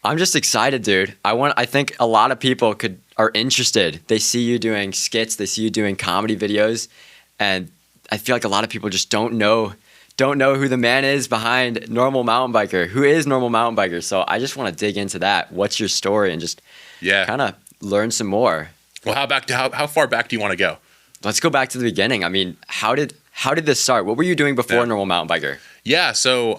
I'm just excited, dude. I think a lot of people are interested. They see you doing skits, they see you doing comedy videos, and I feel like a lot of people just don't know who the man is behind Normal Mountain Biker. Who is Normal Mountain Biker? So I just want to dig into that. What's your story, and just kind of learn some more. Well, how far back do you want to go? Let's go back to the beginning. I mean, how did this start? What were you doing before Normal Mountain Biker? Yeah, so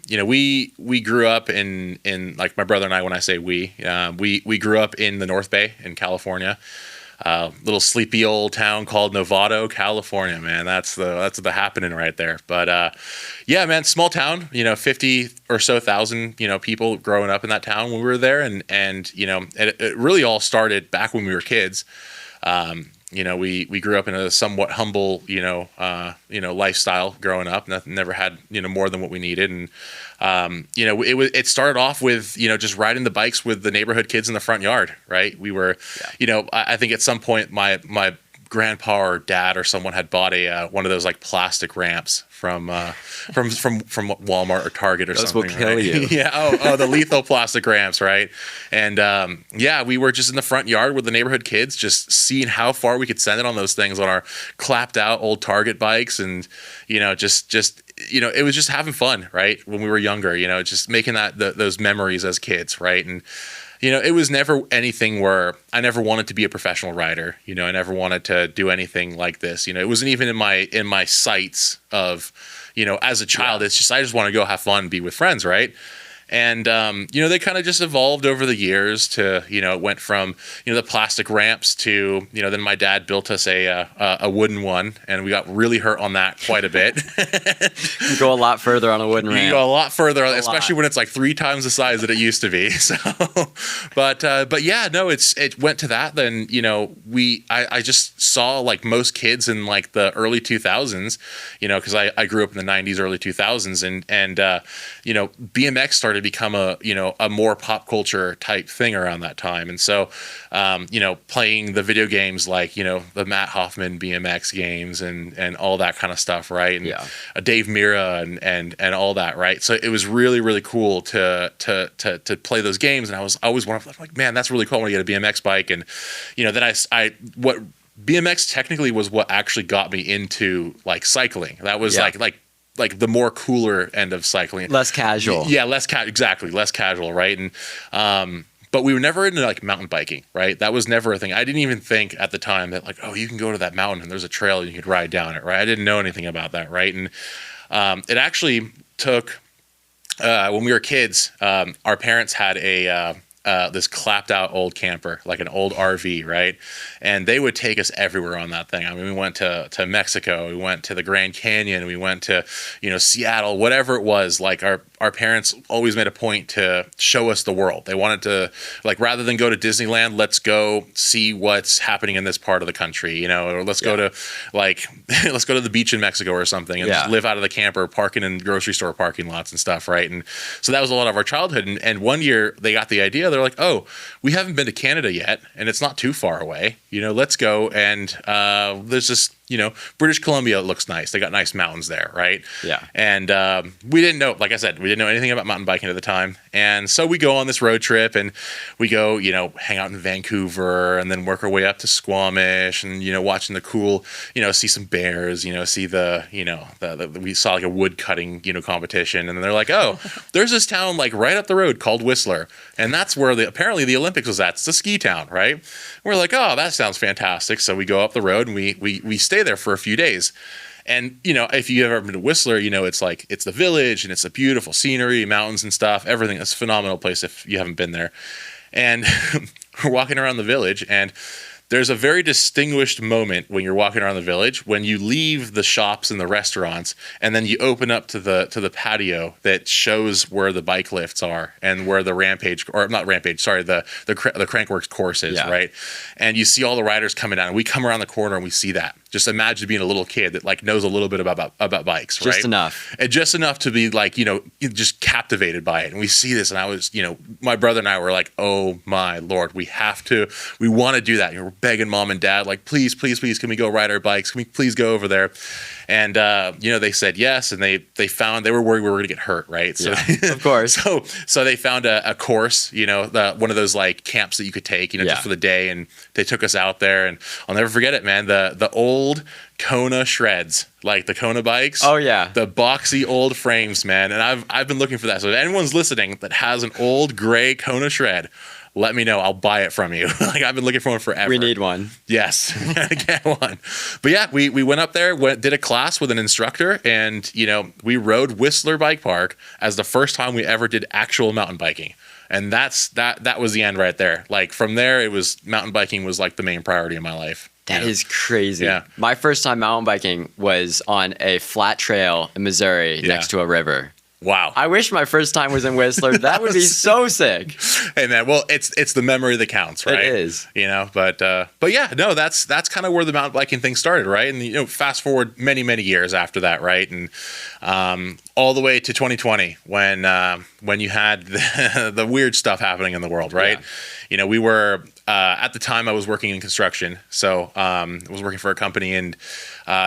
we grew up in like my brother and I. When I say we grew up in the North Bay in California, little sleepy old town called Novato, California. Man, that's the happening right there. But yeah, man, small town. 50 or so thousand people growing up in that town when we were there, and it really all started back when we were kids. We grew up in a somewhat humble, lifestyle growing up. Never had, more than what we needed. And, it started off with, just riding the bikes with the neighborhood kids in the front yard. Right. We were, I think at some point my grandpa or dad or someone had bought one of those like plastic ramps from Walmart or Target or Those something. Those will kill you. Yeah. Oh, the lethal plastic ramps, right? And we were just in the front yard with the neighborhood kids, just seeing how far we could send it on those things on our clapped out old Target bikes, and it was just having fun, right? When we were younger, just making those memories as kids, right? And it was never anything where I never wanted to be a professional rider. I never wanted to do anything like this. It wasn't even in my sights of, as a child. It's just I just want to go have fun, be with friends, right? And they kind of just evolved over the years to it went from the plastic ramps to then my dad built us a wooden one, and we got really hurt on that quite a bit. You go a lot further on a wooden ramp. You go a lot further, especially when it's like 3 times the size that it used to be. So, but yeah, no, it went to that. Then I just saw like most kids in like the early 2000s, because I grew up in the 90s, early 2000s, and BMX started to become a more pop culture type thing around that time. And so playing the video games like the Matt Hoffman BMX games and all that kind of stuff, right? And Dave Mira and all that, right? So it was really, really cool to play those games, and I was always like, man, that's really cool. I want to get a BMX bike. And then what BMX technically was what actually got me into like cycling. That was like the more cooler end of cycling. Less casual. Yeah, exactly, less casual, right? And but we were never into like mountain biking, right? That was never a thing. I didn't even think at the time that like, oh, you can go to that mountain and there's a trail and you could ride down it, right? I didn't know anything about that, right? And it actually took when we were kids, our parents had this clapped out old camper, like an old RV, right? And they would take us everywhere on that thing. I mean, we went to Mexico, we went to the Grand Canyon, we went to, Seattle, whatever it was. Like our parents always made a point to show us the world. They wanted to, like, rather than go to Disneyland, let's go see what's happening in this part of the country, or let's go to let's go to the beach in Mexico or something and just live out of the camper, parking in grocery store parking lots and stuff, right? And so that was a lot of our childhood. And one year they got the idea. They're like, oh, we haven't been to Canada yet, and it's not too far away. Let's go. And there's this, British Columbia looks nice. They got nice mountains there, right? Yeah. And we didn't know, like I said, we didn't know anything about mountain biking at the time. And so we go on this road trip, and we go, hang out in Vancouver, and then work our way up to Squamish, and watching the cool, see some bears, see we saw like a wood cutting, competition, and then they're like, oh, there's this town like right up the road called Whistler, and that's where apparently the Olympics was at. It's a ski town, right? We're like, oh, that sounds fantastic. So we go up the road and we stay there for a few days. And, if you've ever been to Whistler, it's the village, and it's a beautiful scenery, mountains and stuff, everything. It's a phenomenal place if you haven't been there. And we're walking around the village, and there's a very distinguished moment when you're walking around the village when you leave the shops and the restaurants, and then you open up to the patio that shows where the bike lifts are and where the the Crankworks course is, right? And you see all the riders coming down, and we come around the corner and we see that. Just imagine being a little kid that like knows a little bit about bikes, right? Just enough. And just enough to be like, just captivated by it. And we see this, and I was, my brother and I were like, oh my Lord, we want to do that. We're begging mom and dad, like, please, can we go ride our bikes? Can we please go over there? And they said yes, and they found they were worried we were going to get hurt, right? So of course. So they found a course, one of those like camps that you could take, just for the day, and they took us out there, and I'll never forget it, man. The old Kona shreds, like the Kona bikes. Oh yeah, the boxy old frames, man. And I've been looking for that. So if anyone's listening that has an old gray Kona shred, let me know. I'll buy it from you. Like I've been looking for one forever. We need one. Yes, get one. But yeah, we went up there, did a class with an instructor, and we rode Whistler Bike Park as the first time we ever did actual mountain biking. And that was the end right there. Like from there, it was mountain biking was like the main priority in my life. That is crazy. Yeah. My first time mountain biking was on a flat trail in Missouri next to a river. Wow. I wish my first time was in Whistler. That would be so sick. Hey man, well, it's the memory that counts, right? It is. But yeah, no, that's kind of where the mountain biking thing started, right? And fast forward many years after that, right? And all the way to 2020 when you had the weird stuff happening in the world, right? Yeah. We were at the time I was working in construction, so I was working for a company and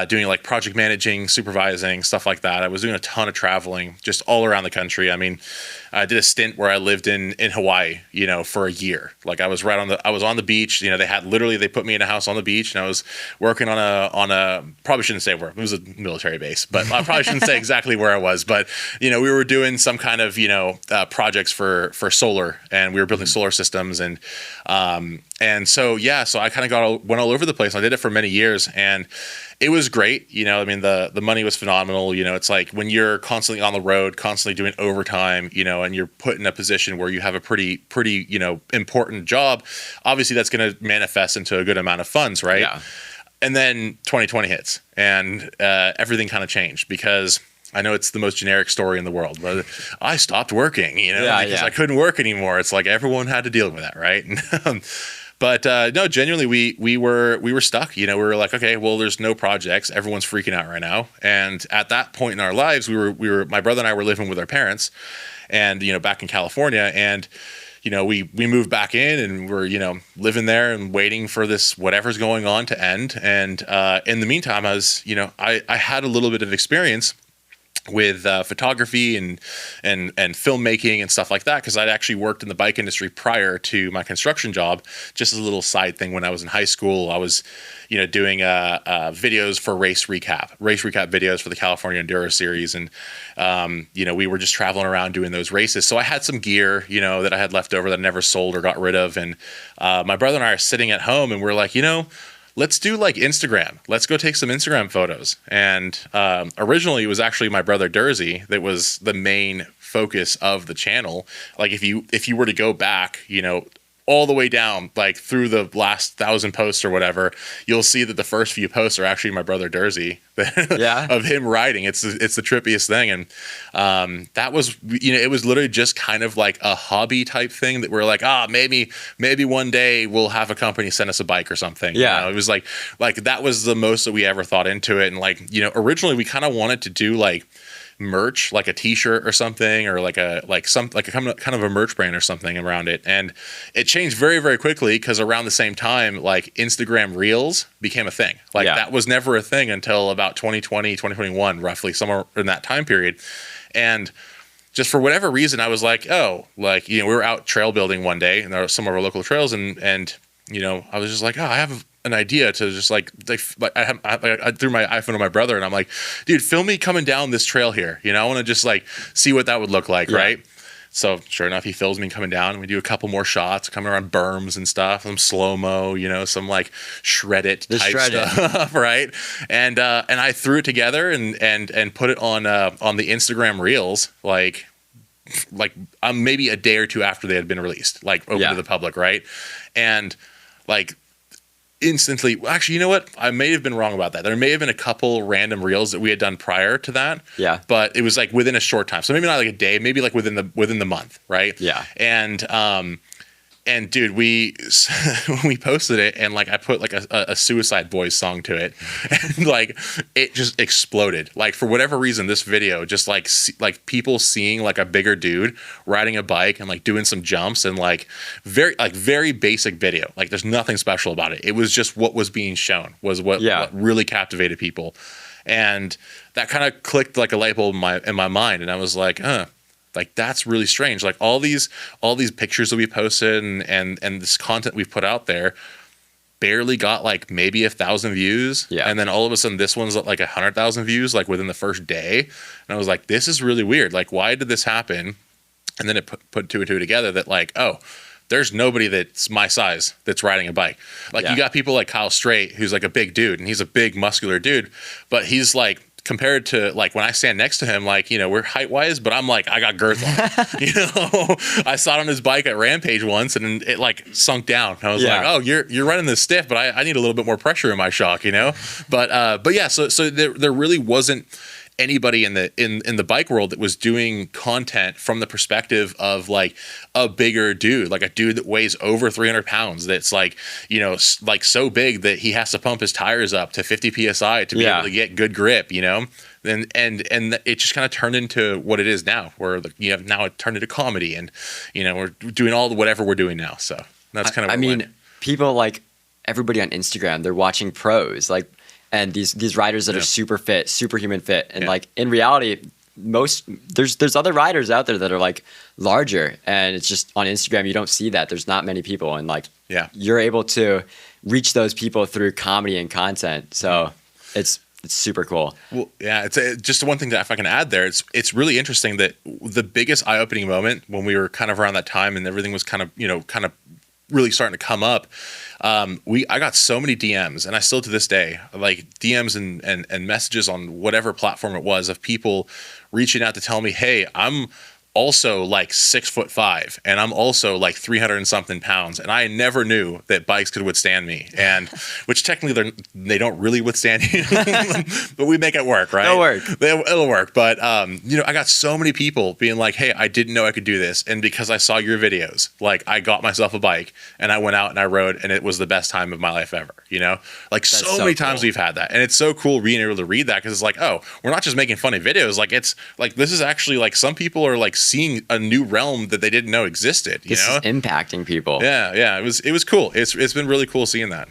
doing like project managing, supervising, stuff like that. I was doing a ton of traveling just all around the country. I mean, I did a stint where I lived in Hawaii, for a year. Like I was on the beach. They put me in a house on the beach, and I was working on a probably shouldn't say where, it was a military base, but I probably shouldn't say exactly where I was. But we were doing some kind of projects for solar, and we were building solar systems, and so I kind of went all over the place. I did it for many years, and it was great. The money was phenomenal. It's like when you're constantly on the road, constantly doing overtime, and you're put in a position where you have a pretty, important job, obviously that's going to manifest into a good amount of funds, right? Yeah. And then 2020 hits, and everything kind of changed because I know it's the most generic story in the world, but I stopped working, because I couldn't work anymore. It's like everyone had to deal with that, right? But no, genuinely, we were stuck. We were like, okay, well, there's no projects. Everyone's freaking out right now. And at that point in our lives, we were my brother and I were living with our parents, and back in California, and we moved back in, and we're living there and waiting for this whatever's going on to end. And in the meantime, I was I had a little bit of experience with photography and filmmaking and stuff like that, because I'd actually worked in the bike industry prior to my construction job. Just as a little side thing, when I was in high school, I was doing videos for race recap videos for the California Enduro Series, and we were just traveling around doing those races. So I had some gear that I had left over that I never sold or got rid of, and my brother and I are sitting at home, and we're like, let's do like Instagram. Let's go take some Instagram photos. And originally it was actually my brother Dersey that was the main focus of the channel. Like if you were to go back, all the way down, like through the last 1,000 posts or whatever, you'll see that the first few posts are actually my brother Dersey of him riding. It's the trippiest thing. And that was, it was literally just kind of like a hobby type thing that we're like, maybe one day we'll have a company send us a bike or something. Yeah. It was like that was the most that we ever thought into it. And originally we kind of wanted to do like merch, like a t-shirt or something, or like a kind of a merch brand or something around it. And it changed very, very quickly, because around the same time, like Instagram Reels became a thing. That was never a thing until about 2020, 2021, roughly somewhere in that time period. And just for whatever reason, I was like, we were out trail building one day, and there were some of our local trails, and I was just like, I have an idea to just I threw my iPhone to my brother, and I'm like, dude, film me coming down this trail here. I want to just see what that would look like. Yeah. Right. So sure enough, he films me coming down, and we do a couple more shots coming around berms and stuff, some slow-mo, some shred it type stuff. Right. And I threw it together and put it on the Instagram Reels, maybe a day or two after they had been released, open to the public. Right. And instantly, actually, you know what? I may have been wrong about that. There may have been a couple random reels that we had done prior to that. Yeah. But it was within a short time. So maybe not a day, maybe within the month, right? Yeah. And dude, we posted it, and I put a Suicide Boys song to it, and it just exploded. For whatever reason, this video just people seeing a bigger dude riding a bike and doing some jumps, and very basic video. There's nothing special about it. It was just what was being shown was what really captivated people. And that kind of clicked like a light bulb in my mind. And I was like, like that's really strange. Like all these pictures that we posted and this content we've put out there barely got like maybe 1,000 views. Yeah. And then all of a sudden this one's like 100,000 views like within the first day. And I was like, this is really weird. Like, why did this happen? And then it put two and two together that like, oh, there's nobody that's my size that's riding a bike. Like you got people like Kyle Straight, who's like a big dude, and he's a big muscular dude, but he's like, compared to like when I stand next to him, like, you know, we're height wise, but I'm like, I got girth on. You know, I saw it on his bike at Rampage once and it like sunk down. I was like, oh, you're running this stiff, but I need a little bit more pressure in my shock, you know? But yeah, so there really wasn't anybody in the bike world that was doing content from the perspective of like a bigger dude, like a dude that weighs over 300 pounds. That's like, you know, like so big that he has to pump his tires up to 50 PSI to be able to get good grip, you know? And it just kind of turned into what it is now, where you know, now it turned into comedy and, you know, we're doing all the whatever we're doing now. So that's kind of, I mean, people like everybody on Instagram, they're watching pros, like, and these riders that are super fit, superhuman fit. And like in reality, there's other riders out there that are like larger, and it's just on Instagram, you don't see that. There's not many people. And like, you're able to reach those people through comedy and content. So it's super cool. Well, yeah, it's just one thing that if I can add there, it's really interesting that the biggest eye-opening moment when we were kind of around that time and everything was kind of, you know, kind of really starting to come up. I got so many DMs, and I still to this day, like DMs and messages on whatever platform it was of people reaching out to tell me, hey, I'm also like 6'5", and I'm also like 300 and something pounds, and I never knew that bikes could withstand me, and which technically they don't really withstand you, but we make it work, right? It'll work. But you know, I got so many people being like, hey, I didn't know I could do this, and because I saw your videos, like I got myself a bike and I went out and I rode, and it was the best time of my life ever. You know, like so many times we've had that, and it's so cool being able to read that, because it's like, oh, we're not just making funny videos, like it's like this is actually like some people are like seeing a new realm that they didn't know existed. You know, is impacting people. Yeah, it was cool. It's been really cool seeing that.